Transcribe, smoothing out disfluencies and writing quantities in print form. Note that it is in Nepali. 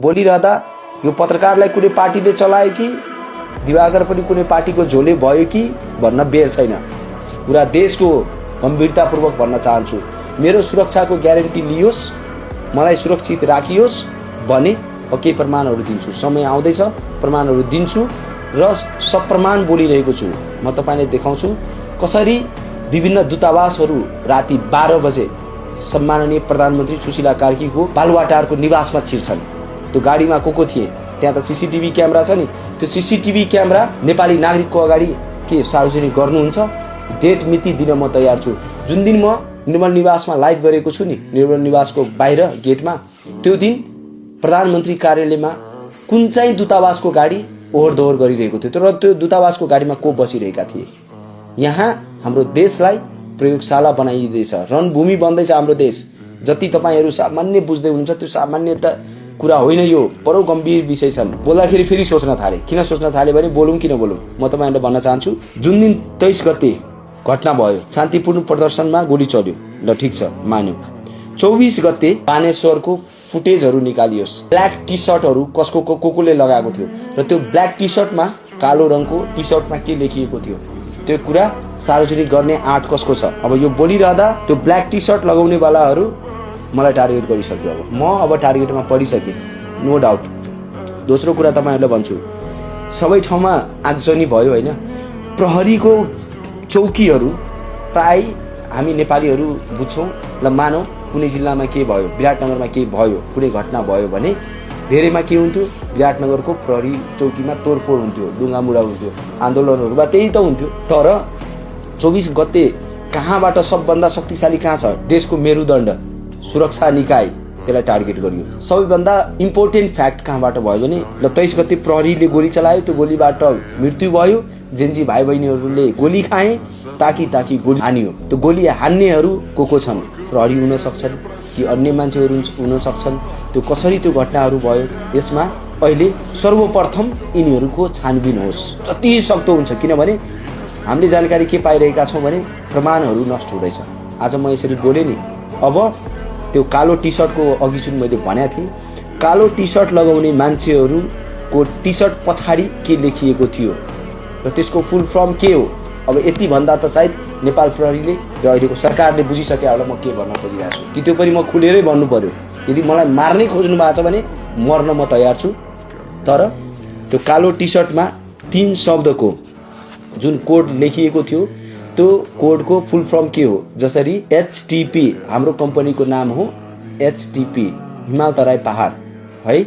बोलिरहँदा यो पत्रकारलाई कुनै पार्टीले चलायो कि दिवाकर पनि कुनै पार्टीको झोले भयो कि भन्न बेर छैन। पुरा देशको गम्भीरतापूर्वक भन्न चाहन्छु, मेरो सुरक्षाको ग्यारेन्टी लियोस्, मलाई सुरक्षित राखियोस् भने केही प्रमाणहरू दिन्छु। समय आउँदैछ, प्रमाणहरू दिन्छु र सप्रमाण बोलिरहेको छु। म तपाईलाई देखाउँछु कसरी विभिन्न दूतावासहरू राति 12 बजे सम्माननीय प्रधानमन्त्री सुशीला कार्कीको बालुवाटारको निवासमा छिर्छन्। त्यो गाडीमा को थिए, त्यहाँ त सीसीटीभी क्यामेरा छ नि, त्यो सीसीटीभी क्यामेरा नेपाली नागरिकको अगाडि के सार्वजनिक गर्नुहुन्छ? डेट मिति दिन म तयार छु। जुन दिन म निर्मल निवासमा लाइभ गरेको छु नि, निर्मल निवासको बाहिर गेटमा, त्यो दिन प्रधानमन्त्री कार्यालयमा कुन चाहिँ दूतावासको गाडी ओहोर दोहोर गरिरहेको थियो र त्यो दूतावासको गाडीमा को बसिरहेका थिए। यहाँ हाम्रो देशलाई प्रयोगशाला बनाइदिँदैछ, रणभूमि बन्दैछ हाम्रो देश। जति तपाईहरू सामान्य बुझ्दै हुनुहुन्छ त्यो सामान्य त कुरा होइन, यो बडो गम्भीर विषय छन्। बोल्दाखेरि फेरि सोच्न थाले। किन सोच्न थाले भने बोलौँ किन बोलौँ, म तपाईहरुलाई भन्न चाहन्छु। जुन दिन 23 गते घटना भयो, शान्तिपूर्ण प्रदर्शनमा गोली चल्यो, ल ठीक छ मान्यो। 24 गते बानेश्वरको फुटेजहरू निकालियोस्, ब्ल्याक टी सर्टहरू कोले लगाएको थियो र त्यो ब्ल्याक टी सर्टमा कालो रङको टी सर्टमा के लेखिएको थियो त्यो कुरा सार्वजनिक गर्ने आँट कसको छ? अब यो बोलिरहँदा त्यो ब्ल्याक टी सर्ट लगाउने वालाहरू मलाई टार्गेट गरिसक्यो। अब म टार्गेटमा परिसकेँ, नो डाउट। दोस्रो कुरा तपाईहरुलाई भन्छु, सबै ठाउँमा आगजनी भयो हैन। प्रहरीको चौकीहरू प्राय हामी नेपालीहरू बुझ्छौँ। ल मानौ कुनै जिल्लामा के भयो, विराटनगरमा के भयो, कुनै घटना भयो भने धेरैमा के हुन्थ्यो, विराटनगरको प्रहरी चौकीमा तोडफोड हुन्थ्यो, डुङ्गामुढा हुन्थ्यो, आन्दोलनहरूमा त्यही त हुन्थ्यो। तर 24 गते कहाँबाट सबभन्दा शक्तिशाली कहाँ छ? देशको मेरुदण्ड सुरक्षा निकाय, त्यसलाई टार्गेट गरियो। सबैभन्दा इम्पोर्टेन्ट फ्याक्ट कहाँबाट भयो भने ल 23 गते प्रहरीले गोली चलायो, त्यो गोलीबाट मृत्यु भयो। जेन्जी भाइ बहिनीहरूले गोली खाए, ताकी गोली हानियो। त्यो गोली हान्नेहरू को छन्? प्रहरी हुन सक्छन् कि अन्य मान्छेहरू हुन सक्छन्। त्यो कसरी त्यो घटनाहरू भयो, यसमा अहिले सर्वप्रथम यिनीहरूको छानबिन होस्, जति सक्दो हुन्छ। किनभने हामीले जानकारी के पाइरहेका छौँ भने प्रमाणहरू नष्ट हुँदैछ। आज म यसरी बोलेँ नि, अब त्यो कालो टी सर्टको अघि जुन मैले भनेको थिएँ, कालो टी सर्ट लगाउने मान्छेहरूको टी सर्ट पछाडि के लेखिएको थियो र त्यसको फुल फर्म के हो? अब यति भन्दा त सायद नेपाल प्रहरीले र अहिलेको सरकारले बुझिसके होला म के भन्न खोजिरहेको छु कि त्यो पनि म खुलेरै भन्नु पर्यो। यदि मलाई मार्नै खोज्नु भएको छ भने मर्न म तयार छु। तर त्यो कालो टी सर्टमा 3 शब्दको जुन कोड लेखिएको थियो, त्यो कोडको फुल फर्म के हो? जसरी HTP, हाम्रो कम्पनीको नाम हो HTP, हिमाल तराई पहाड है।